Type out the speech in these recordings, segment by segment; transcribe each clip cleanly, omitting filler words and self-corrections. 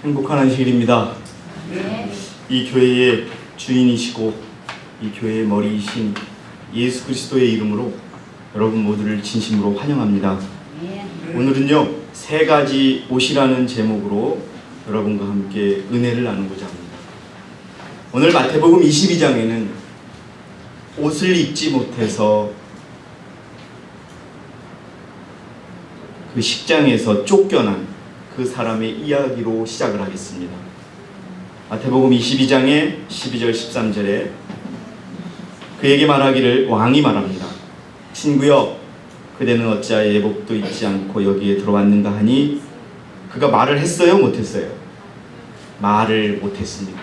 행복한 안식일입니다. 이 교회의 주인이시고 이 교회의 머리이신 예수 그리스도의 이름으로 여러분 모두를 진심으로 환영합니다. 오늘은요, 세 가지 옷이라는 제목으로 여러분과 함께 은혜를 나누고자 합니다. 오늘 마태복음 22장에는 옷을 입지 못해서 그 식장에서 쫓겨난 그 사람의 이야기로 시작을 하겠습니다. 마태복음 22장의 12절 13절에 그에게 말하기를, 왕이 말합니다. 친구여, 그대는 어찌하여 예복도 입지 않고 여기에 들어왔는가 하니, 그가 말을 했어요, 못했어요? 말을 못했습니다.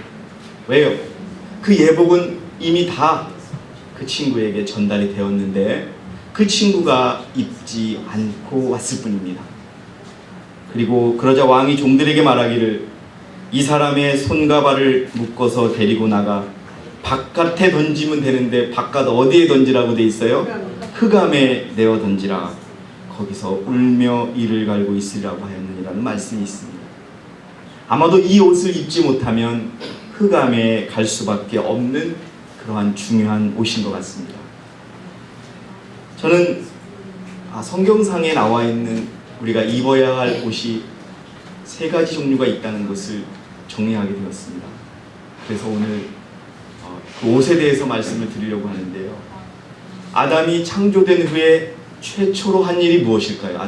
왜요? 그 예복은 이미 다 그 친구에게 전달이 되었는데 그 친구가 입지 않고 왔을 뿐입니다. 그리고 그러자 왕이 종들에게 말하기를, 이 사람의 손과 발을 묶어서 데리고 나가 바깥에 던지면 되는데 바깥 어디에 던지라고 돼 있어요? 흑암에 내어 던지라. 거기서 울며 이를 갈고 있으리라고 하였느니라는 말씀이 있습니다. 아마도 이 옷을 입지 못하면 흑암에 갈 수밖에 없는 그러한 중요한 옷인 것 같습니다. 저는 성경상에 나와 있는 우리가 입어야 할 옷이 세 가지 종류가 있다는 것을 정리하게 되었습니다. 그래서 오늘 그 옷에 대해서 말씀을 드리려고 하는데요. 아담이 창조된 후에 최초로 한 일이 무엇일까요?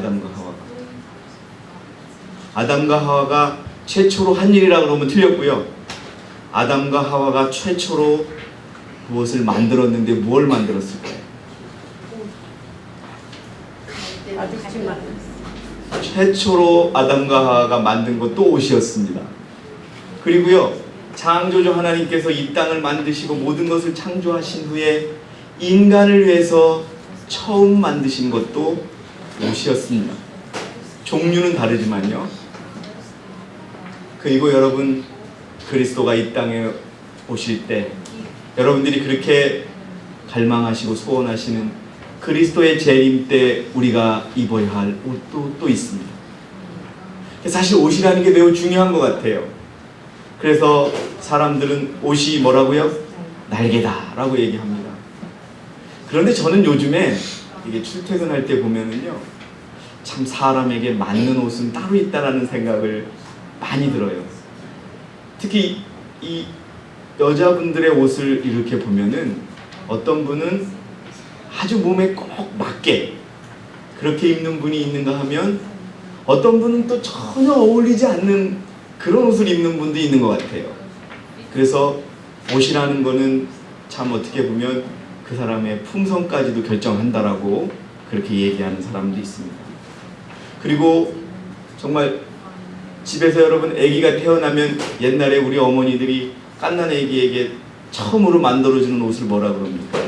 아담과 하와가 최초로 한 일이라고 그러면 틀렸고요. 아담과 하와가 최초로 무엇을 만들었는데 무엇을 만들었을까요? 최초로 아담과 하와가 만든 것도 옷이었습니다. 그리고요, 창조주 하나님께서 이 땅을 만드시고 모든 것을 창조하신 후에 인간을 위해서 처음 만드신 것도 옷이었습니다. 종류는 다르지만요. 그리고 여러분, 그리스도가 이 땅에 오실 때 여러분들이 그렇게 갈망하시고 소원하시는 그리스도의 재림 때 우리가 입어야 할 옷도 또 있습니다. 사실 옷이라는 게 매우 중요한 것 같아요. 그래서 사람들은 옷이 뭐라고요? 날개다라고 얘기합니다. 그런데 저는 요즘에 이게 출퇴근할 때 보면은요, 참 사람에게 맞는 옷은 따로 있다라는 생각을 많이 들어요. 특히 이 여자분들의 옷을 이렇게 보면은 어떤 분은 아주 몸에 꼭 맞게 그렇게 입는 분이 있는가 하면 어떤 분은 또 전혀 어울리지 않는 그런 옷을 입는 분도 있는 것 같아요. 그래서 옷이라는 거는 참 어떻게 보면 그 사람의 품성까지도 결정한다라고 그렇게 얘기하는 사람도 있습니다. 그리고 정말 집에서 여러분 아기가 태어나면 옛날에 우리 어머니들이 갓난 아기에게 처음으로 만들어주는 옷을 뭐라 그럽니까?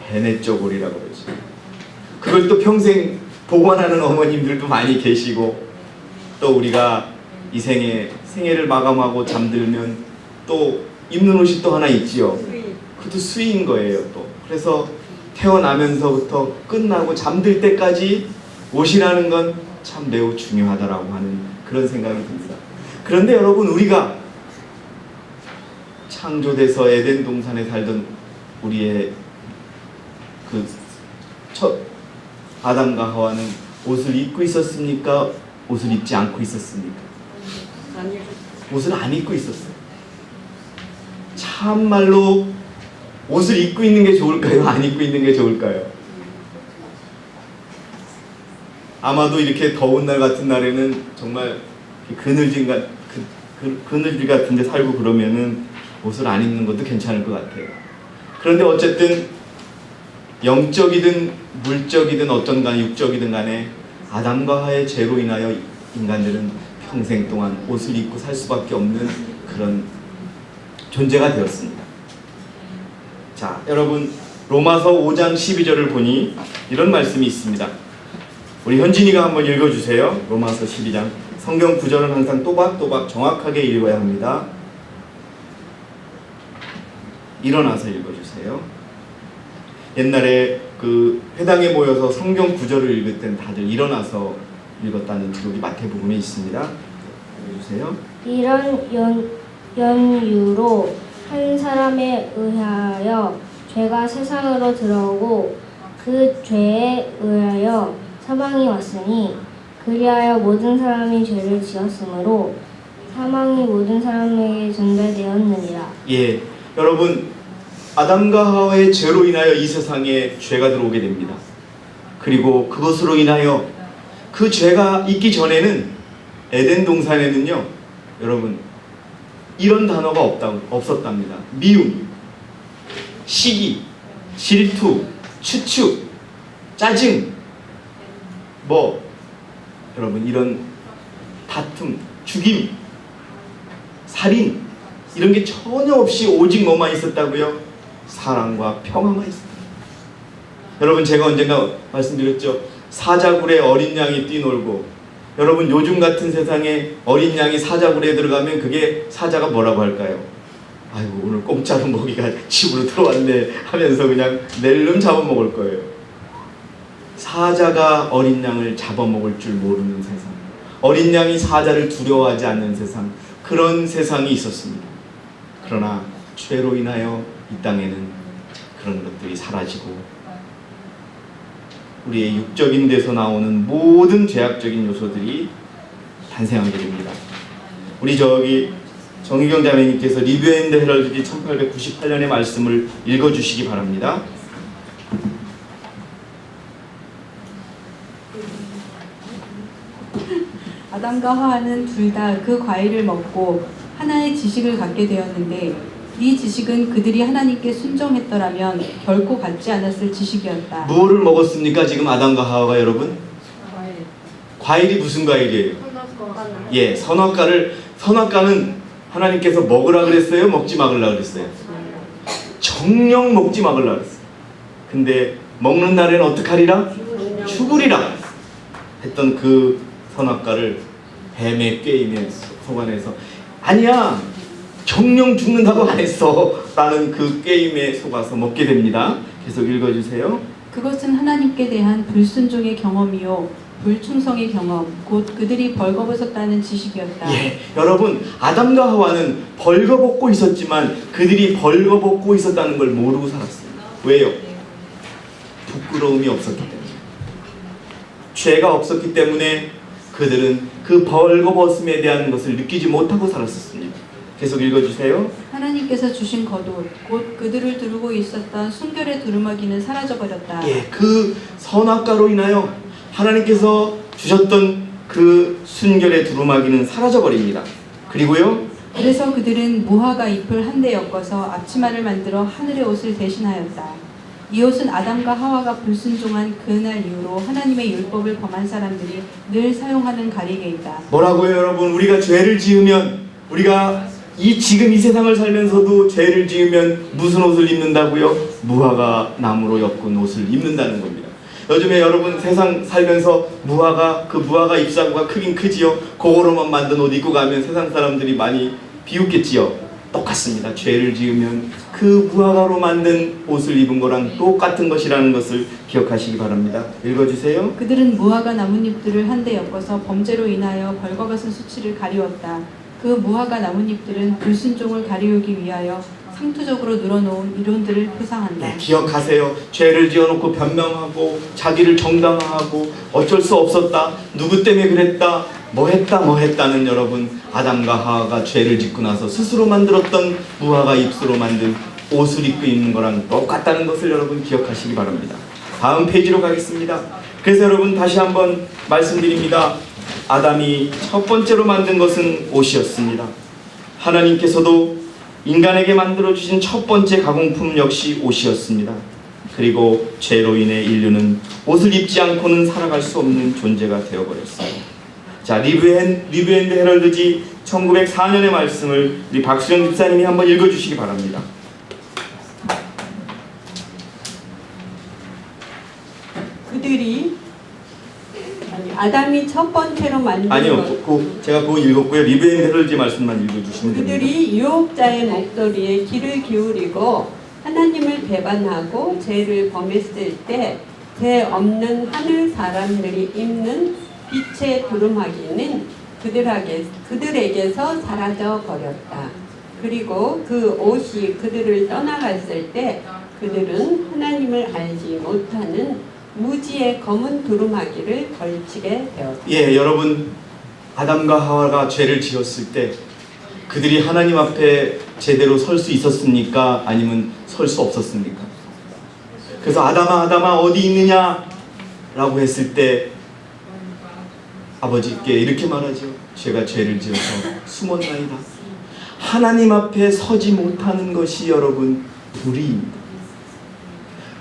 베네쪼고리라고 그러죠. 그걸 또 평생 보관하는 어머님들도 많이 계시고, 또 우리가 이 생애를 마감하고 잠들면 또 입는 옷이 또 하나 있지요. 그것도 수의인 거예요. 또 그래서 태어나면서부터 끝나고 잠들 때까지 옷이라는 건 참 매우 중요하다라고 하는 그런 생각이 듭니다. 그런데 여러분, 우리가 창조돼서 에덴 동산에 살던 우리의 그 첫 아담과 하와는 옷을 입고 있었습니까? 옷을 입지 않고 있었습니까? 옷을 안 입고 있었어요. 참말로 옷을 입고 있는 게 좋을까요? 안 입고 있는 게 좋을까요? 아마도 이렇게 더운 날 같은 날에는 정말 그늘진 같은 데 살고 그러면은 옷을 안 입는 것도 괜찮을 것 같아요. 그런데 어쨌든 영적이든 물적이든 어떤 간 육적이든 간에 아담과 하와의 죄로 인하여 인간들은 평생 동안 옷을 입고 살 수밖에 없는 그런 존재가 되었습니다. 자, 여러분, 로마서 5장 12절을 보니 이런 말씀이 있습니다. 우리 현진이가 한번 읽어주세요. 로마서 12장. 성경 구절은 항상 또박또박 정확하게 읽어야 합니다. 일어나서 읽어주세요. 옛날에 그 회당에 모여서 성경 구절을 읽을 땐 다들 일어나서 읽었다는 기록이 마태복음에 있습니다. 읽어주세요. 이런 연유로 한 사람에 의하여 죄가 세상으로 들어오고 그 죄에 의하여 사망이 왔으니 그리하여 모든 사람이 죄를 지었으므로 사망이 모든 사람에게 전달되었느니라. 예, 여러분 아담과 하와의 죄로 인하여 이 세상에 죄가 들어오게 됩니다. 그리고 그것으로 인하여 그 죄가 있기 전에는 에덴 동산에는요, 여러분 이런 단어가 없었답니다. 미움, 시기, 질투, 추측, 짜증, 여러분 이런 다툼, 죽임, 살인 이런 게 전혀 없이 오직 뭐만 있었다고요? 사랑과 평화만 있었다. 여러분 제가 언젠가 말씀드렸죠. 사자굴에 어린 양이 뛰놀고, 여러분 요즘 같은 세상에 어린 양이 사자굴에 들어가면 그게 사자가 뭐라고 할까요? 아이고 오늘 공짜로 먹이가 집으로 들어왔네 하면서 그냥 낼름 잡아먹을 거예요. 사자가 어린 양을 잡아먹을 줄 모르는 세상, 어린 양이 사자를 두려워하지 않는 세상, 그런 세상이 있었습니다. 그러나 죄로 인하여 이 땅에는 그런 것들이 사라지고 우리의 육적인 데서 나오는 모든 죄악적인 요소들이 탄생하게 됩니다. 우리 정희경 자매님께서 리뷰 앤드 헤럴드지 1898년의 말씀을 읽어주시기 바랍니다. 아담과 하와는 둘 다 그 과일을 먹고 하나의 지식을 갖게 되었는데 이 지식은 그들이 하나님께 순종했더라면 결코 갖지 않았을 지식이었다. 무엇을 먹었습니까? 지금 아담과 하와가 여러분? 과일이 무슨 과일이에요? 예, 선악과는 하나님께서 먹으라 그랬어요? 먹지 말으라 그랬어요? 정령 먹지 말으라 그랬어요. 근데 먹는 날에는 어떻게 하리라? 죽으리라 했던 그 선악과를 뱀의 꾀임에 속아내서 아니야 정령 죽는다고 안 했어 라는 그 게임에 속아서 먹게 됩니다. 계속 읽어주세요. 그것은 하나님께 대한 불순종의 경험이요 불충성의 경험 곧 그들이 벌거벗었다는 지식이었다. 예, 여러분 아담과 하와는 벌거벗고 있었지만 그들이 벌거벗고 있었다는 걸 모르고 살았어요. 왜요? 부끄러움이 없었기 때문에, 죄가 없었기 때문에 그들은 그 벌거벗음에 대한 것을 느끼지 못하고 살았었습니다. 계속 읽어주세요. 하나님께서 주신 겉옷 곧 그들을 두르고 있었던 순결의 두루마기는 사라져버렸다. 예, 그 선악과로 인하여 하나님께서 주셨던 그 순결의 두루마기는 사라져버립니다. 그리고요, 그래서 그들은 무화과 잎을 한데 엮어서 앞치마를 만들어 하늘의 옷을 대신하였다. 이 옷은 아담과 하와가 불순종한 그날 이후로 하나님의 율법을 범한 사람들이 늘 사용하는 가리개이다. 뭐라고요 여러분? 우리가 죄를 지으면, 우리가 지금 이 세상을 살면서도 죄를 지으면 무슨 옷을 입는다고요? 무화과 나무로 엮은 옷을 입는다는 겁니다. 요즘에 여러분 세상 살면서 그 무화과 잎사구가 크긴 크지요. 그거로만 만든 옷 입고 가면 세상 사람들이 많이 비웃겠지요. 똑같습니다. 죄를 지으면 그 무화과로 만든 옷을 입은 거랑 똑같은 것이라는 것을 기억하시기 바랍니다. 읽어주세요. 그들은 무화과 나뭇잎들을 한데 엮어서 범죄로 인하여 벌거벗은 수치를 가리웠다. 그 무화과 나뭇잎들은 불순종을 가리우기 위하여 상투적으로 늘어놓은 이론들을 표상한다. 네, 기억하세요. 죄를 지어놓고 변명하고 자기를 정당화하고 어쩔 수 없었다, 누구 때문에 그랬다, 뭐 했다는 여러분, 아담과 하와가 죄를 짓고 나서 스스로 만들었던 무화과 잎으로 만든 옷을 입고 있는 거랑 똑같다는 것을 여러분 기억하시기 바랍니다. 다음 페이지로 가겠습니다. 그래서 여러분 다시 한번 말씀드립니다. 아담이 첫 번째로 만든 것은 옷이었습니다. 하나님께서도 인간에게 만들어주신 첫 번째 가공품 역시 옷이었습니다. 그리고 죄로 인해 인류는 옷을 입지 않고는 살아갈 수 없는 존재가 되어버렸어요. 자, 리뷰 앤드 헤럴드지 1904년의 말씀을 우리 박수영 집사님이 한번 읽어주시기 바랍니다. 아담이 첫 번째로 만든 아니요, 제가 그거 읽었고요. 리뷰 앤드 헤럴드지 말씀만 읽어주시면 됩니다. 그들이 유혹자의 목소리에 귀를 기울이고 하나님을 배반하고 죄를 범했을 때 죄 없는 하늘 사람들이 입는 빛의 두루마기는 그들에게서 사라져 버렸다. 그리고 그 옷이 그들을 떠나갔을 때 그들은 하나님을 알지 못하는 무지의 검은 두루마기를 걸치게 되었다. 예, 여러분, 아담과 하와가 죄를 지었을 때 그들이 하나님 앞에 제대로 설 수 있었습니까? 아니면 설 수 없었습니까? 그래서 아담아 어디 있느냐? 라고 했을 때 아버지께 이렇게 말하죠. 제가 죄를 지어서 숨었나이다. 하나님 앞에 서지 못하는 것이 여러분 불의입니다.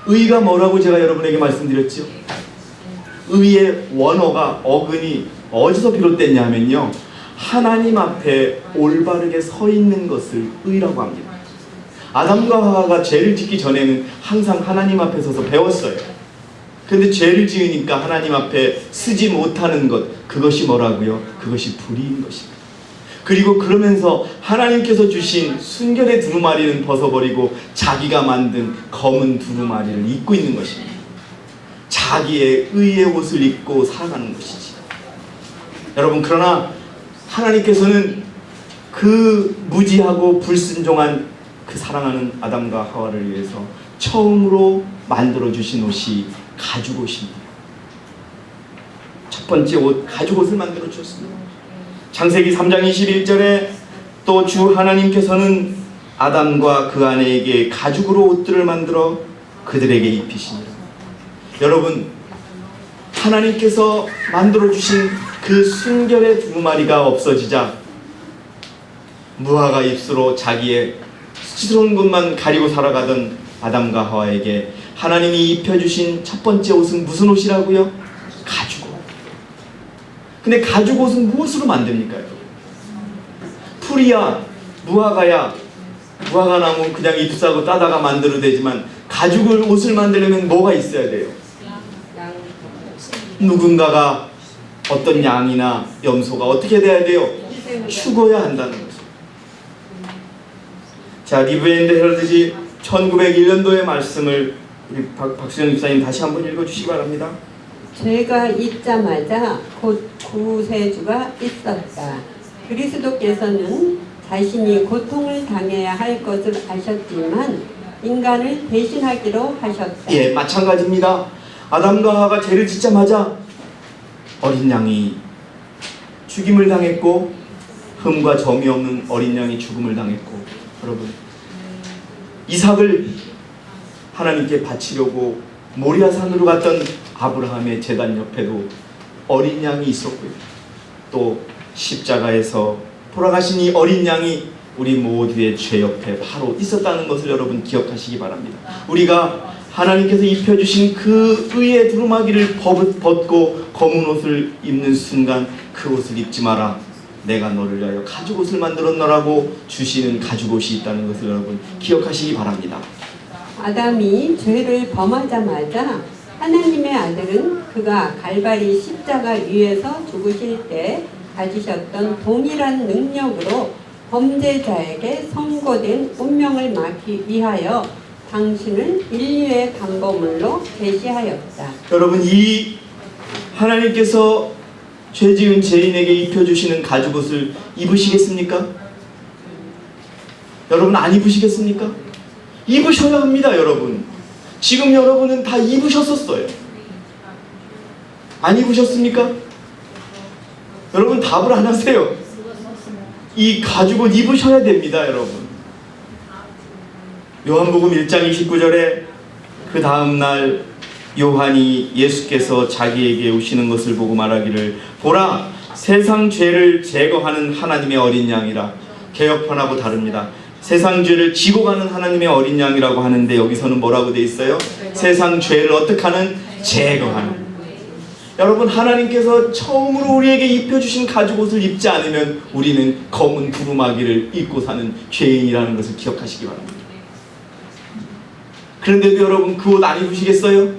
의가 뭐라고 제가 여러분에게 말씀드렸죠? 의의 원어가 어근이 어디서 비롯됐냐면요, 하나님 앞에 올바르게 서 있는 것을 의라고 합니다. 아담과 하와가 죄를 짓기 전에는 항상 하나님 앞에 서서 배웠어요. 그런데 죄를 지으니까 하나님 앞에 서지 못하는 것, 그것이 뭐라고요? 그것이 불의인 것입니다. 그리고 그러면서 하나님께서 주신 순결의 두루마리는 벗어버리고 자기가 만든 검은 두루마리를 입고 있는 것입니다. 자기의 의의 옷을 입고 살아가는 것이지. 여러분, 그러나 하나님께서는 그 무지하고 불순종한 그 사랑하는 아담과 하와를 위해서 처음으로 만들어주신 옷이 가죽옷입니다. 첫 번째 옷, 가죽옷을 만들어 주셨습니다. 창세기 3장 21절에 또 주 하나님께서는 아담과 그 아내에게 가죽으로 옷들을 만들어 그들에게 입히시니라. 여러분, 하나님께서 만들어주신 그 순결의 두루마리가 없어지자 무화과 잎으로 자기의 수치스러운 것만 가리고 살아가던 아담과 하와에게 하나님이 입혀주신 첫 번째 옷은 무슨 옷이라고요? 가죽옷. 근데 가죽옷은 무엇으로 만듭니까? 풀이야, 무화과야, 무화과 나무 그냥 잎사고 따다가 만들어도 되지만 가죽을 옷을 만들려면 뭐가 있어야 돼요? 누군가가 어떤 양이나 염소가 어떻게 돼야 돼요? 죽어야 한다는 거죠. 자, 리브앤드 헤럴드지 1901년도의 말씀을 우리 박수영 집사님 다시 한번 읽어주시기 바랍니다. 죄가 있자마자 곧 구세주가 있었다. 그리스도께서는 자신이 고통을 당해야 할 것을 아셨지만 인간을 대신하기로 하셨다. 예, 마찬가지입니다. 아담과 하와가 죄를 짓자마자 어린 양이 죽임을 당했고, 흠과 점이 없는 어린 양이 죽음을 당했고, 여러분, 이삭을 하나님께 바치려고 모리아산으로 갔던 아브라함의 제단 옆에도 어린 양이 있었고요. 또 십자가에서 돌아가신 이 어린 양이 우리 모두의 죄 옆에 바로 있었다는 것을 여러분 기억하시기 바랍니다. 우리가 하나님께서 입혀주신 그 의의 두루마기를 벗고 검은 옷을 입는 순간 그 옷을 입지 마라. 내가 너를 위하여 가죽옷을 만들었노라고 주시는 가죽옷이 있다는 것을 여러분 기억하시기 바랍니다. 아담이 죄를 범하자마자 하나님의 아들은 그가 갈바리 십자가 위에서 죽으실 때 가지셨던 동일한 능력으로 범죄자에게 선고된 운명을 막기 위하여 당신을 인류의 담보물로 계시하였다. 여러분, 이 하나님께서 죄 지은 죄인에게 입혀주시는 가죽옷을 입으시겠습니까? 여러분, 안 입으시겠습니까? 입으셔야 합니다. 여러분, 지금 여러분은 다 입으셨었어요. 안 입으셨습니까? 여러분, 답을 안 하세요. 이 가죽옷 입으셔야 됩니다. 여러분, 요한복음 1장 29절에 그 다음날 요한이 예수께서 자기에게 오시는 것을 보고 말하기를, 보라, 세상 죄를 제거하는 하나님의 어린 양이라. 개역판하고 다릅니다. 세상 죄를 지고 가는 하나님의 어린 양이라고 하는데 여기서는 뭐라고 돼 있어요? 세상 죄를 어떻게 하는? 제거하는. 여러분, 하나님께서 처음으로 우리에게 입혀주신 가죽옷을 입지 않으면 우리는 검은 두루마기를 입고 사는 죄인이라는 것을 기억하시기 바랍니다. 그런데도 여러분, 그 옷 안 입으시겠어요?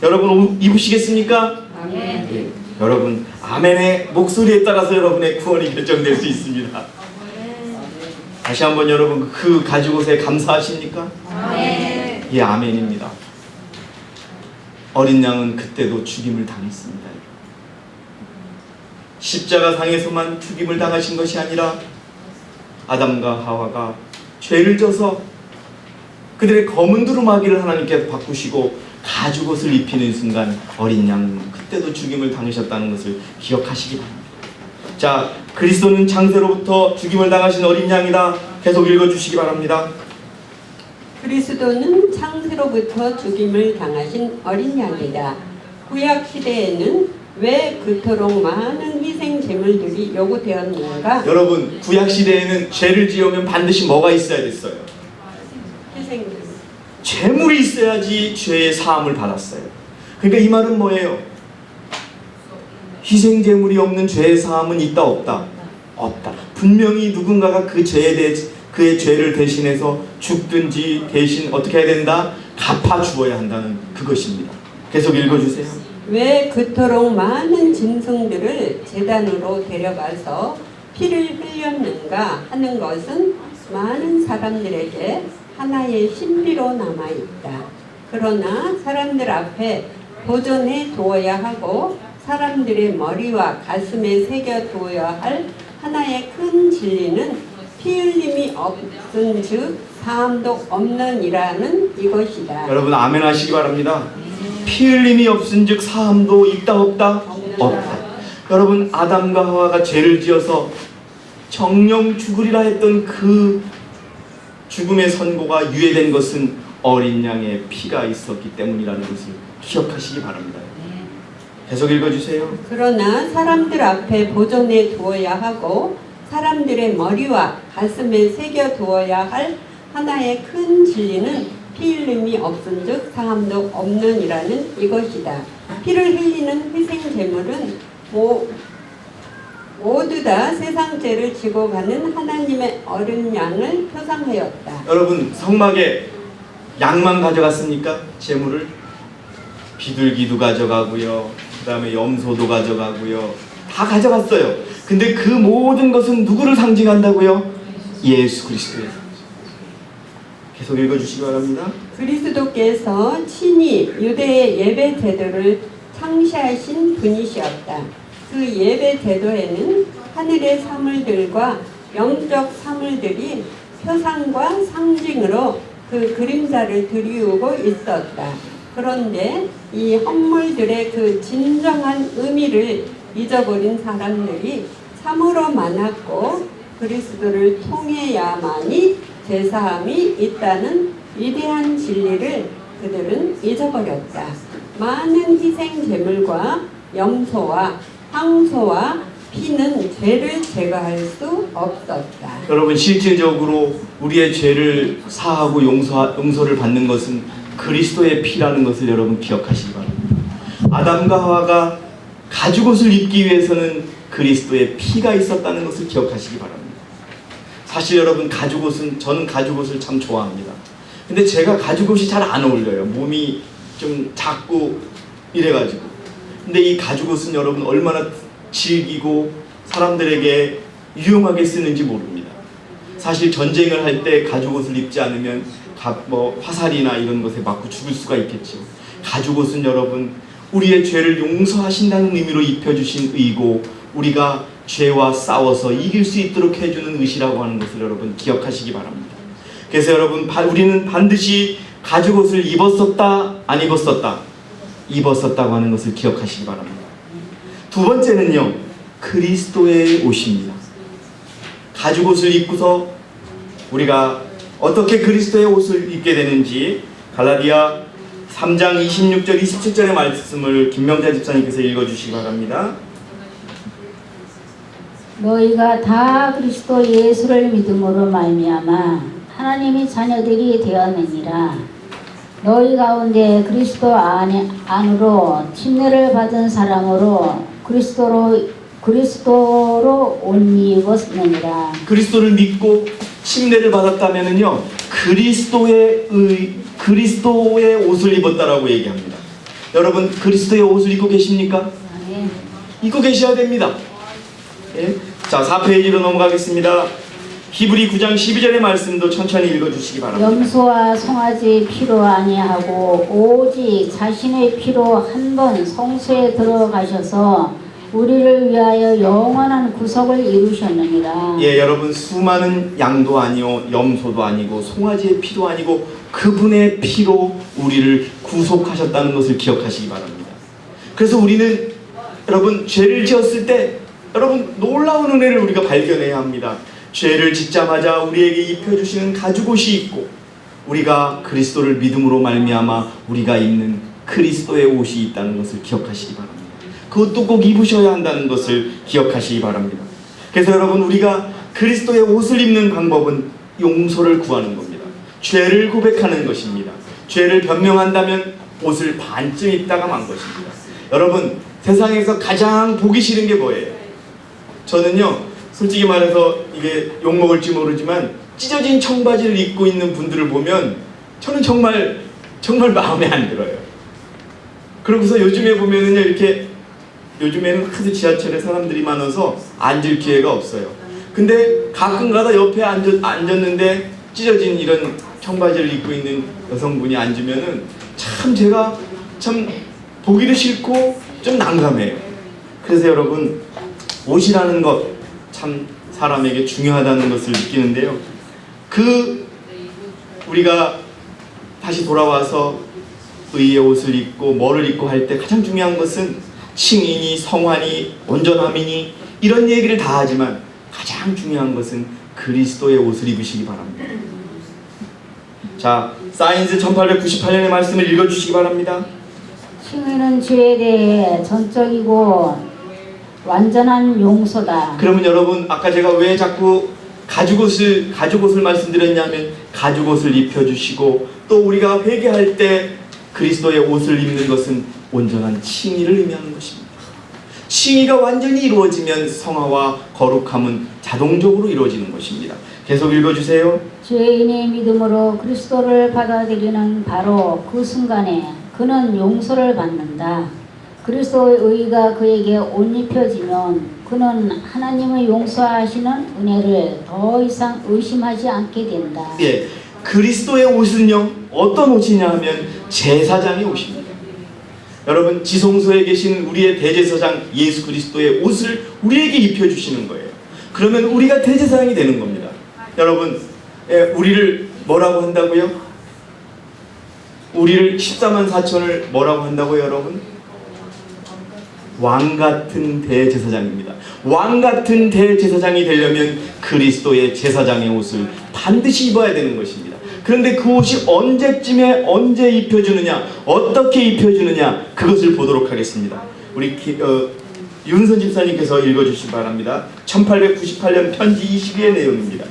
여러분, 옷 입으시겠습니까? 아멘. 예. 여러분, 아멘의 목소리에 따라서 여러분의 구원이 결정될 수 있습니다. 다시 한번 여러분, 그 가죽옷에 감사하십니까? 아멘. 예, 아멘입니다. 어린 양은 그때도 죽임을 당했습니다. 십자가상에서만 죽임을 당하신 것이 아니라 아담과 하와가 죄를 져서 그들의 검은 두루마기를 하나님께서 바꾸시고 가죽옷을 입히는 순간 어린 양 그때도 죽임을 당하셨다는 것을 기억하시기 바랍니다. 자, 그리스도는 창세로부터 죽임을 당하신 어린 양이다. 계속 읽어주시기 바랍니다. 그리스도는 창세로부터 죽임을 당하신 어린 양이다. 구약 시대에는 왜 그토록 많은 희생 제물들이 요구되었는가? 여러분, 구약 시대에는 죄를 지으면 반드시 뭐가 있어야 됐어요? 희생 제물. 죄물이 있어야지 죄의 사함을 받았어요. 그러니까 이 말은 뭐예요? 희생 제물이 없는 죄의 사함은 있다 없다? 없다. 분명히 누군가가 그 죄에 대해 그의 죄를 대신해서 죽든지 대신 어떻게 해야 된다? 갚아 주어야 한다는 그것입니다. 계속 읽어주세요. 왜 그토록 많은 짐승들을 제단으로 데려가서 피를 흘렸는가 하는 것은 많은 사람들에게 하나의 신비로 남아있다. 그러나 사람들 앞에 보존해 두어야 하고 사람들의 머리와 가슴에 새겨 두어야 할 하나의 큰 진리는 피 흘림이 없은 즉 사함도 없는 이라는 이것이다. 여러분 아멘 하시기 바랍니다. 피 흘림이 없은 즉 사함도 있다 없다? 없다. 여러분 아담과 하와가 죄를 지어서 정령 죽으리라 했던 그 죽음의 선고가 유예된 것은 어린 양의 피가 있었기 때문이라는 것을 기억하시기 바랍니다. 계속 읽어주세요. 그러나 사람들 앞에 보존해 두어야 하고 사람들의 머리와 가슴에 새겨 두어야 할 하나의 큰 진리는 피 흘림이 없은 즉 사함도 없는 이라는 이것이다. 피를 흘리는 희생 제물은 모두 다 세상 죄를 지고 가는 하나님의 어린 양을 표상하였다. 여러분 성막에 양만 가져갔습니까? 제물을? 비둘기도 가져가고요. 그 다음에 염소도 가져가고요. 다 가져갔어요. 근데 그 모든 것은 누구를 상징한다고요? 예수 그리스도의 상징. 계속 읽어주시기 바랍니다. 그리스도께서 친히 유대의 예배 제도를 창시하신 분이시었다. 그 예배 제도에는 하늘의 사물들과 영적 사물들이 표상과 상징으로 그 그림자를 드리우고 있었다. 그런데 이 헌물들의 그 진정한 의미를 잊어버린 사람들이 참으로 많았고 그리스도를 통해야만이 제사함이 있다는 위대한 진리를 그들은 잊어버렸다. 많은 희생 제물과 염소와 황소와 피는 죄를 제거할 수 없었다. 여러분 실질적으로 우리의 죄를 사하고 용서를 받는 것은 그리스도의 피라는 것을 여러분 기억하시기 바랍니다. 아담과 하와가 가죽옷을 입기 위해서는 그리스도의 피가 있었다는 것을 기억하시기 바랍니다. 사실 여러분 저는 가죽옷을 참 좋아합니다. 근데 제가 가죽옷이 잘 안 어울려요. 몸이 좀 작고 이래가지고. 근데 이 가죽옷은 여러분 얼마나 질기고 사람들에게 유용하게 쓰는지 모릅니다. 사실 전쟁을 할 때 가죽옷을 입지 않으면 화살이나 이런 것에 맞고 죽을 수가 있겠죠. 가죽옷은 여러분 우리의 죄를 용서하신다는 의미로 입혀주신 의고 우리가 죄와 싸워서 이길 수 있도록 해주는 의시라고 하는 것을 여러분 기억하시기 바랍니다. 그래서 여러분 우리는 반드시 가죽옷을 입었었다 안 입었었다? 입었었다고 하는 것을 기억하시기 바랍니다. 두 번째는요 그리스도의 옷입니다. 가죽옷을 입고서 우리가 어떻게 그리스도의 옷을 입게 되는지 갈라디아 3장 26절 27절의 말씀을 김명자 집사님께서 읽어주시기 바랍니다. 너희가 다 그리스도 예수를 믿음으로 말미암아 하나님의 자녀들이 되었느니라. 너희 가운데 그리스도 안으로 침례를 받은 사람으로 그리스도로 옷 입었느니라. 그리스도를 믿고 침례를 받았다면은요 그리스도의 옷을 입었다라고 얘기합니다. 여러분 그리스도의 옷을 입고 계십니까? 네. 입고 계셔야 됩니다. 예? 자 4페이지로 넘어가겠습니다. 히브리 9장 12절의 말씀도 천천히 읽어주시기 바랍니다. 염소와 송아지 피로 아니하고 오직 자신의 피로 한 번 성소에 들어가셔서 우리를 위하여 영원한 구속을 이루셨느니라. 예, 여러분 수많은 양도 아니요 염소도 아니고 송아지의 피도 아니고 그분의 피로 우리를 구속하셨다는 것을 기억하시기 바랍니다. 그래서 우리는 여러분 죄를 지었을 때 여러분 놀라운 은혜를 우리가 발견해야 합니다. 죄를 짓자마자 우리에게 입혀주시는 가죽옷이 있고 우리가 그리스도를 믿음으로 말미암아 우리가 입는 그리스도의 옷이 있다는 것을 기억하시기 바랍니다. 그것도 꼭 입으셔야 한다는 것을 기억하시기 바랍니다. 그래서 여러분 우리가 그리스도의 옷을 입는 방법은 용서를 구하는 겁니다. 죄를 고백하는 것입니다. 죄를 변명한다면 옷을 반쯤 입다가 만 것입니다. 여러분 세상에서 가장 보기 싫은 게 뭐예요? 저는요 솔직히 말해서 이게 욕먹을지 모르지만 찢어진 청바지를 입고 있는 분들을 보면 저는 정말 마음에 안 들어요. 그러고서 요즘에 보면은요 이렇게 요즘에는 하도 지하철에 사람들이 많아서 앉을 기회가 없어요. 근데 가끔가다 옆에 앉았는데 찢어진 이런 청바지를 입고 있는 여성분이 앉으면은 참 제가 참 보기도 싫고 좀 난감해요. 그래서 여러분 옷이라는 것 참 사람에게 중요하다는 것을 느끼는데요. 우리가 다시 돌아와서 의의 옷을 입고 뭐를 입고 할 때 가장 중요한 것은 칭이니 성화니 온전함이니 이런 얘기를 다 하지만 가장 중요한 것은 그리스도의 옷을 입으시기 바랍니다. 자, 사인즈 1898년의 말씀을 읽어주시기 바랍니다. 칭의는 죄에 대해 전적이고 완전한 용서다. 그러면 여러분 아까 제가 왜 자꾸 가죽옷을 말씀드렸냐면 가죽옷을 입혀주시고 또 우리가 회개할 때 그리스도의 옷을 입는 것은 온전한 칭의를 의미하는 것입니다. 칭의가 완전히 이루어지면 성화와 거룩함은 자동적으로 이루어지는 것입니다. 계속 읽어주세요. 죄인의 믿음으로 그리스도를 받아들이는 바로 그 순간에 그는 용서를 받는다. 그리스도의 의가 그에게 옷 입혀지면 그는 하나님의 용서하시는 은혜를 더 이상 의심하지 않게 된다. 예, 그리스도의 옷은요 어떤 옷이냐 하면 제사장의 옷입니다. 여러분 지성소에 계신 우리의 대제사장 예수 그리스도의 옷을 우리에게 입혀주시는 거예요. 그러면 우리가 대제사장이 되는 겁니다. 여러분 우리를 뭐라고 한다고요? 우리를 14만 4천을 뭐라고 한다고요 여러분? 왕같은 대제사장입니다. 왕같은 대제사장이 되려면 그리스도의 제사장의 옷을 반드시 입어야 되는 것입니다. 그런데 그 옷이 언제 입혀주느냐 어떻게 입혀주느냐 그것을 보도록 하겠습니다. 우리 윤선 집사님께서 읽어주시기 바랍니다. 1898년 편지 22의 내용입니다.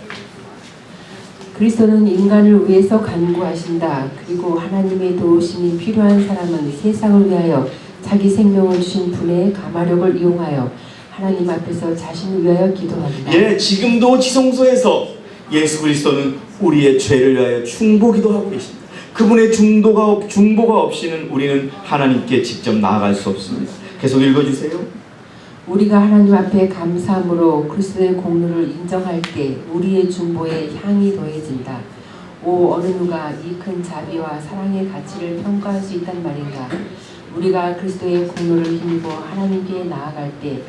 그리스도는 인간을 위해서 간구하신다. 그리고 하나님의 도우심이 필요한 사람은 세상을 위하여 자기 생명을 주신 분의 가마력을 이용하여 하나님 앞에서 자신을 위하여 기도한다. 예, 지금도 지성소에서 예수 그리스도는 우리의 죄를 위하여 중보기도 하고 계십니다. 그분의 중보가 없이는 우리는 하나님께 직접 나아갈 수 없습니다. 계속 읽어주세요. 우리가 하나님 앞에 감사함으로 그리스도의 공로를 인정할 때 우리의 중보에 향이 더해진다. 오 어느 누가 이 큰 자비와 사랑의 가치를 평가할 수 있단 말인가. 우리가 그리스도의 공로를 힘입어 하나님께 나아갈 때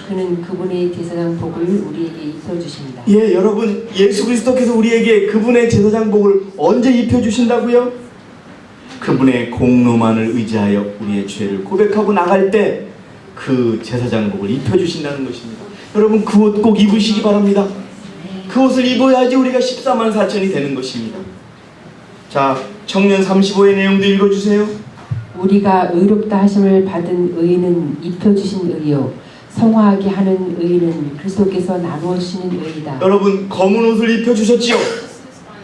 그는 그분의 제사장 복을 우리에게 입혀주신다. 예, 여러분 예수 그리스도께서 우리에게 그분의 제사장 복을 언제 입혀주신다고요? 그분의 공로만을 의지하여 우리의 죄를 고백하고 나갈 때 그 제사장 복을 입혀주신다는 것입니다. 여러분 그 옷 꼭 입으시기 바랍니다. 그 옷을 입어야지 우리가 14만 4천이 되는 것입니다. 자, 청년 35의 내용도 읽어주세요. 우리가 의롭다 하심을 받은 의는 입혀주신 의요 성화하게 하는 의는 그리스도께서 나누어 주시는 의이다. 여러분 검은 옷을 입혀주셨지요.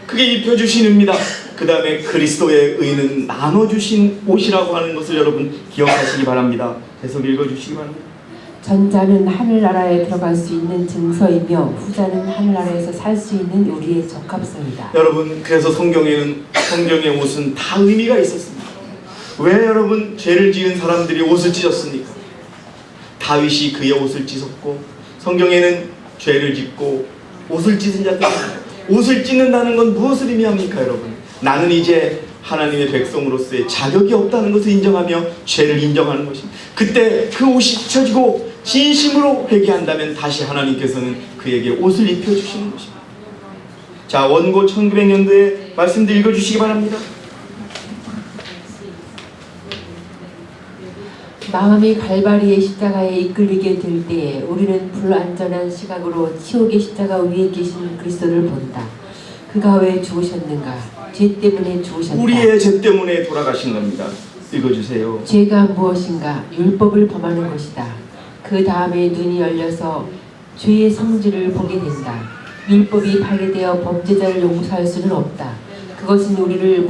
그게 입혀주신 의입니다. 그 다음에 그리스도의 의는 나눠주신 옷이라고 하는 것을 여러분 기억하시기 바랍니다. 계속 읽어주시기 바랍니다. 전자는 하늘나라에 들어갈 수 있는 증서이며 후자는 하늘나라에서 살 수 있는 우리의 적합성이다. 여러분 그래서 성경의 옷은 다 의미가 있었습니다. 왜 여러분 죄를 지은 사람들이 옷을 찢었습니까? 다윗이 그의 옷을 찢었고 성경에는 죄를 짓고 옷을 찢은 자들이 많아요. 옷을 찢는다는 건 무엇을 의미합니까 여러분? 나는 이제 하나님의 백성으로서의 자격이 없다는 것을 인정하며 죄를 인정하는 것입니다. 그때 그 옷이 찢어지고 진심으로 회개한다면 다시 하나님께서는 그에게 옷을 입혀주시는 것입니다. 자, 원고 1900년도에 말씀도 읽어주시기 바랍니다. 마음이 갈바리의 십자가에 이끌리게 될 때에 우리는 불완전한 시각으로 치욕의 십자가 위에 계신 그리스도를 본다. 그가 왜 죽으셨는가? 죄 때문에 죽으셨다. 우리의 죄 때문에 돌아가신 겁니다. 읽어주세요. 죄가 무엇인가? 율법을 범하는 것이다. 그 다음에 눈이 열려서 죄의 성질을 보게 된다. 율법이 파괴되어 범죄자를 용서할 수는 없다. 그것은 우리를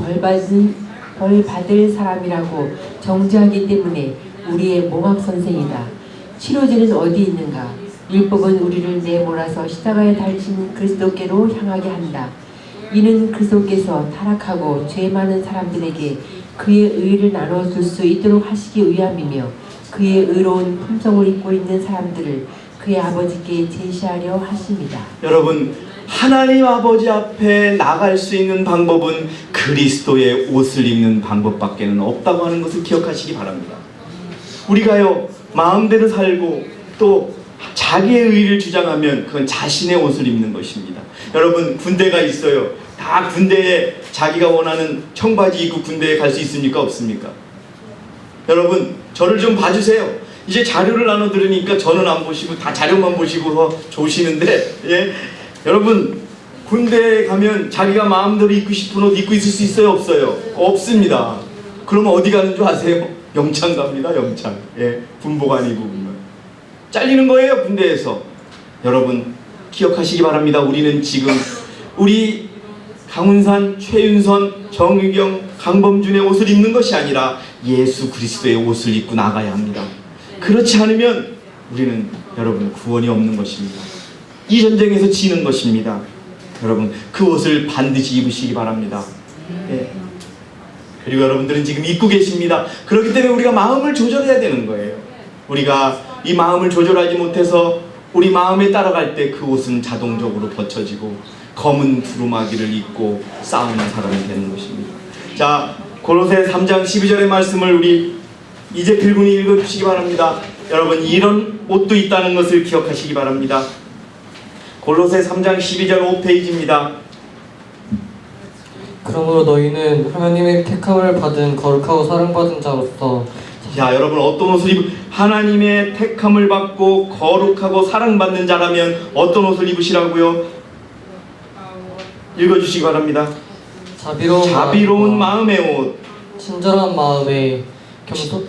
벌받을 사람이라고 정죄하기 때문에 우리의 몽학 선생이다. 치료제는 어디 있는가? 율법은 우리를 내몰아서 십자가에 달린 그리스도께로 향하게 한다. 이는 그리스도께서 타락하고 죄 많은 사람들에게 그의 의를 나눠줄 수 있도록 하시기 위함이며 그의 의로운 품성을 입고 있는 사람들을 그의 아버지께 제시하려 하십니다. 여러분, 하나님 아버지 앞에 나갈 수 있는 방법은 그리스도의 옷을 입는 방법밖에는 없다고 하는 것을 기억하시기 바랍니다. 우리가요, 마음대로 살고 또 자기의 의를 주장하면 그건 자신의 옷을 입는 것입니다. 여러분, 군대가 있어요. 다 군대에 자기가 원하는 청바지 입고 군대에 갈 수 있습니까? 없습니까? 여러분, 저를 좀 봐주세요. 이제 자료를 나눠 들으니까 저는 안 보시고 다 자료만 보시고 조시는데, 예? 여러분, 군대에 가면 자기가 마음대로 입고 싶은 옷 입고 있을 수 있어요? 없어요? 없습니다. 그러면 어디 가는 줄 아세요? 영창 갑니다. 영창. 예, 군복 안 입으면 잘리는 거예요, 군대에서. 여러분, 기억하시기 바랍니다. 우리는 지금 우리 강훈산, 최윤선, 정유경, 강범준의 옷을 입는 것이 아니라 예수 그리스도의 옷을 입고 나가야 합니다. 그렇지 않으면 우리는 여러분 구원이 없는 것입니다. 이 전쟁에서 지는 것입니다. 여러분, 그 옷을 반드시 입으시기 바랍니다. 예. 그리고 여러분들은 지금 입고 계십니다. 그렇기 때문에 우리가 마음을 조절해야 되는 거예요. 우리가 이 마음을 조절하지 못해서 우리 마음에 따라갈 때 그 옷은 자동적으로 벗겨지고 검은 두루마기를 입고 싸우는 사람이 되는 것입니다. 자, 골로새 3장 12절의 말씀을 우리 이재필 군이 읽어주시기 바랍니다. 여러분, 이런 옷도 있다는 것을 기억하시기 바랍니다. 골로새 3장 12절 5페이지입니다. 그러므로 너희는 하나님의 택함을 받은 거룩하고 사랑받은 자로서. 자, 여러분, 어떤 옷을 하나님의 택함을 받고 거룩하고 사랑받는 자라면 어떤 옷을 입으시라고요? 읽어주시기 바랍니다. 자비로운 마음의 옷, 친절한 마음의 겸손,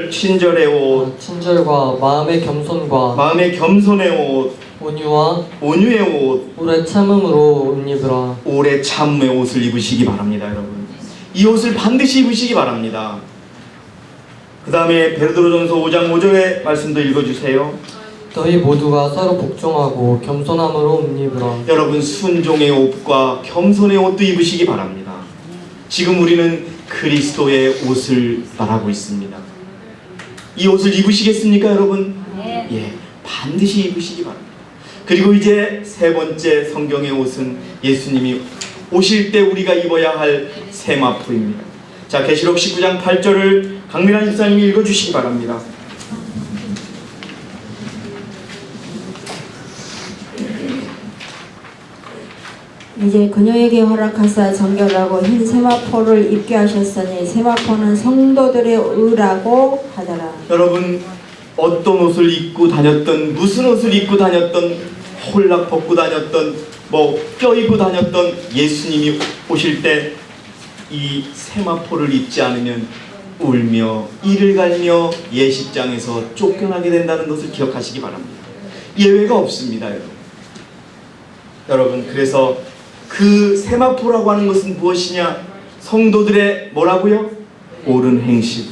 친절의 옷, 친절과 마음의 겸손과 마음의 겸손의 옷, 온유의 옷, 오래 참음으로 옷 입으라. 오래 참음의 옷을 입으시기 바랍니다. 여러분, 이 옷을 반드시 입으시기 바랍니다. 그 다음에 베드로전서 5장 5절의 말씀도 읽어주세요. 너희 모두가 서로 복종하고 겸손함으로 옷 입으라. 여러분, 순종의 옷과 겸손의 옷도 입으시기 바랍니다. 지금 우리는 그리스도의 옷을 말하고 있습니다. 이 옷을 입으시겠습니까, 여러분? 네. 예, 반드시 입으시기 바랍니다. 그리고 이제 세 번째 성경의 옷은 예수님이 오실 때 우리가 입어야 할 세마포입니다. 자, 계시록 19장 8절을 강민환 집사님이 읽어주시기 바랍니다. 이제 그녀에게 허락하사 정결하고 흰 세마포를 입게 하셨으니 세마포는 성도들의 의라고 하더라. 여러분, 어떤 옷을 입고 다녔던, 무슨 옷을 입고 다녔던, 홀락 벗고 다녔던, 껴입고 다녔던 예수님이 오실 때 이 세마포를 입지 않으면 울며 이를 갈며 예식장에서 쫓겨나게 된다는 것을 기억하시기 바랍니다. 예외가 없습니다, 여러분. 그래서 그 세마포라고 하는 것은 무엇이냐? 성도들의 뭐라고요? 옳은 행실.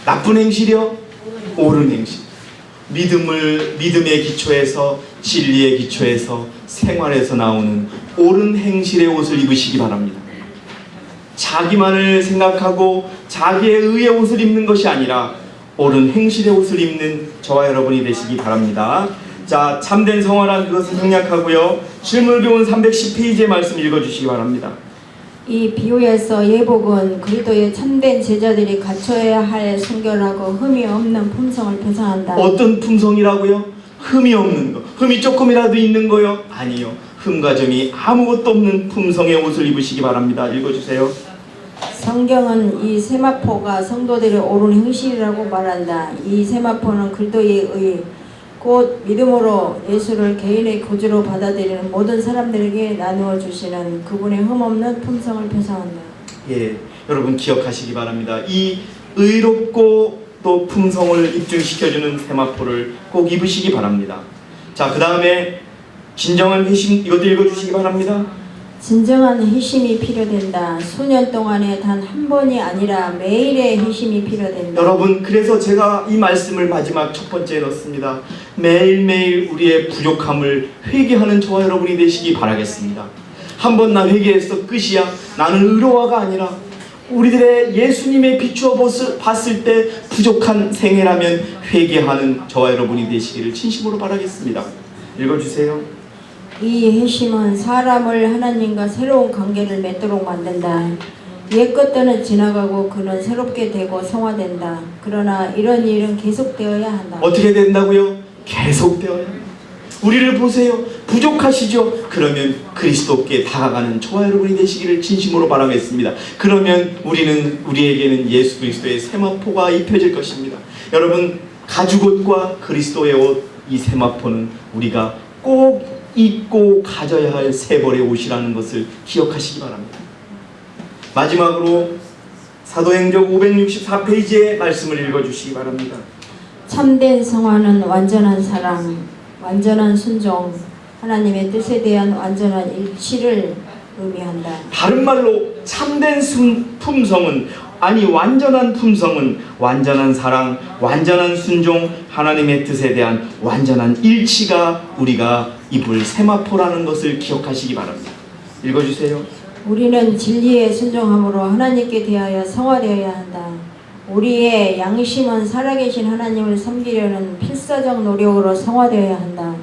나쁜 행실이요? 옳은 행실. 믿음의 기초에서, 진리의 기초에서, 생활에서 나오는 옳은 행실의 옷을 입으시기 바랍니다. 자기만을 생각하고 자기의 의의 옷을 입는 것이 아니라 옳은 행실의 옷을 입는 저와 여러분이 되시기 바랍니다. 자, 참된 성화란 그것을 생략하고요, 실물교훈 310페이지의 말씀 읽어주시기 바랍니다. 이 비유에서 예복은 그리스도의 참된 제자들이 갖춰야 할 순결하고 흠이 없는 품성을 표상한다. 어떤 품성이라고요? 흠이 없는 거. 흠이 조금이라도 있는 거요? 아니요. 흠과 점이 아무것도 없는 품성의 옷을 입으시기 바랍니다. 읽어주세요. 성경은 이 세마포가 성도들의 옳은 행실이라고 말한다. 이 세마포는 그리스도의 의, 곧 믿음으로 예수를 개인의 구주로 받아들이는 모든 사람들에게 나누어 주시는 그분의 흠없는 품성을 표상한다. 예, 여러분 기억하시기 바랍니다. 이 의롭고 또 품성을 입증시켜주는 세마포를 꼭 입으시기 바랍니다. 자, 그 다음에 진정한 회심, 이것도 읽어주시기 바랍니다. 진정한 회심이 필요된다. 수년 동안에 단 한 번이 아니라 매일의 회심이 필요된다. 여러분, 그래서 제가 이 말씀을 마지막 첫 번째에 넣습니다. 매일매일 우리의 부족함을 회개하는 저와 여러분이 되시기 바라겠습니다. 한 번 나 회개해서 끝이야. 나는 의로와가 아니라 우리들의 예수님의 비추어 봤을 때 부족한 생애라면 회개하는 저와 여러분이 되시기를 진심으로 바라겠습니다. 읽어주세요. 이 회심은 사람을 하나님과 새로운 관계를 맺도록 만든다. 옛 것들은 지나가고 그는 새롭게 되고 성화된다. 그러나 이런 일은 계속되어야 한다. 어떻게 된다고요? 계속되어야 합니다. 우리를 보세요. 부족하시죠? 그러면 그리스도께 다가가는 저와 여러분이 되시기를 진심으로 바라겠습니다. 그러면 우리에게는 예수 그리스도의 세마포가 입혀질 것입니다. 여러분, 가죽옷과 그리스도의 옷, 이 세마포는 우리가 꼭 입고 가져야 할 세 벌의 옷이라는 것을 기억하시기 바랍니다. 마지막으로 사도행전 564페이지의 말씀을 읽어주시기 바랍니다. 참된 성화는 완전한 사랑, 완전한 순종, 하나님의 뜻에 대한 완전한 일치를 의미한다. 다른 말로 참된 품성은, 아니 완전한 품성은 완전한 사랑, 완전한 순종, 하나님의 뜻에 대한 완전한 일치가 우리가 입을 세마포라는 것을 기억하시기 바랍니다. 읽어주세요. 우리는 진리에 순종함으로 하나님께 대하여 성화되어야 한다. 우리의 양심은 살아계신 하나님을 섬기려는 필사적 노력으로 성화되어야 한다.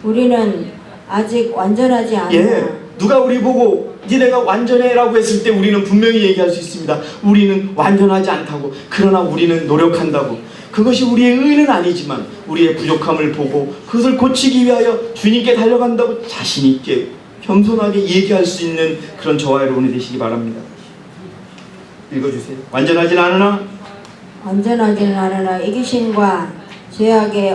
우리는 아직 완전하지 않다. 예, 누가 우리 보고 니네가 완전해 라고 했을 때 우리는 분명히 얘기할 수 있습니다. 우리는 완전하지 않다고. 그러나 우리는 노력한다고. 그것이 우리의 의는 아니지만 우리의 부족함을 보고 그것을 고치기 위하여 주님께 달려간다고 자신 있게 겸손하게 얘기할 수 있는 그런 저와 여러분이 되시기 바랍니다. 읽어주세요. 완전하진 않으나 완전하지는 않으나 이기심과 죄악에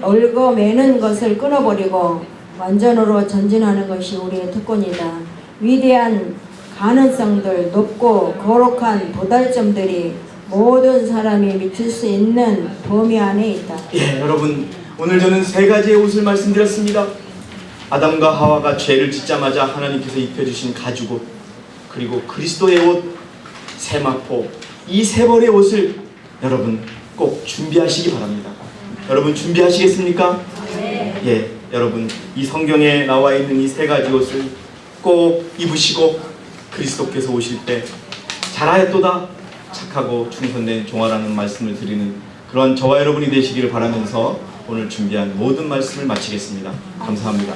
얽어매는 것을 끊어버리고 완전으로 전진하는 것이 우리의 특권이다. 위대한 가능성들, 높고 거룩한 도달점들이 모든 사람이 미칠 수 있는 범위 안에 있다. 예, 여러분, 오늘 저는 세 가지의 옷을 말씀드렸습니다. 아담과 하와가 죄를 짓자마자 하나님께서 입혀주신 가죽옷, 그리고 그리스도의 옷, 세마포, 이 세 벌의 옷을 여러분 꼭 준비하시기 바랍니다. 여러분 준비하시겠습니까? 네. 예, 여러분 이 성경에 나와 있는 이 세 가지 옷을 꼭 입으시고 그리스도께서 오실 때 잘하였도다 착하고 충성된 종아라는 말씀을 드리는 그런 저와 여러분이 되시기를 바라면서 오늘 준비한 모든 말씀을 마치겠습니다. 감사합니다.